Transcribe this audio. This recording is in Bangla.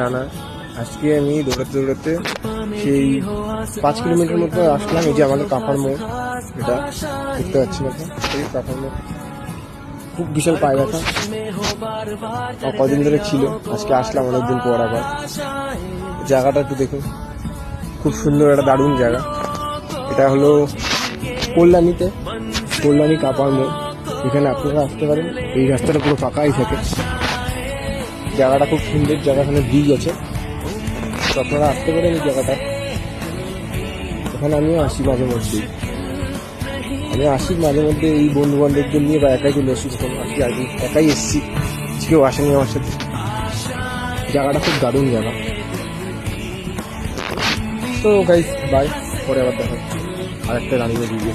আনা আজকে আমি দৌড়াতে দৌড়াতে সেই 5 কিলোমিটার মতো আসলাম। এই যে আমাদের কাঁপার মোড়, এটা দেখতে পাচ্ছি না, এই কাঁপার মোড় খুব বিশাল পায়ে ব্যথা কদিন ধরে ছিল, আজকে আসলাম অনেকদিন পর আবার। জায়গাটা একটু দেখুন, খুব সুন্দর একটা দারুণ জায়গা। এটা হলো কল্যাণী কাঁপার মোড়। এখানে আপনারা আসতে পারেন, এই রাস্তাটা পুরো ফাঁকাই থাকে। জায়গাটা খুব সুন্দর জায়গা, এখানে ব্রিজ আছে, তো আপনারা আসতে পারেন এই জায়গাটা। এখানে আমিও আসি মাঝে মধ্যেই, এই বন্ধু বান্ধবদের নিয়ে বা একাই চলে আসি যখন আসি। আগে একাই এসেছি, কেউ আসেনি আমার সাথে। জায়গাটা খুব দারুণ জায়গা। তো গাইস বাই, পরে আবার দেখা হচ্ছে আর একটা রানিংয়ে ভিডিও।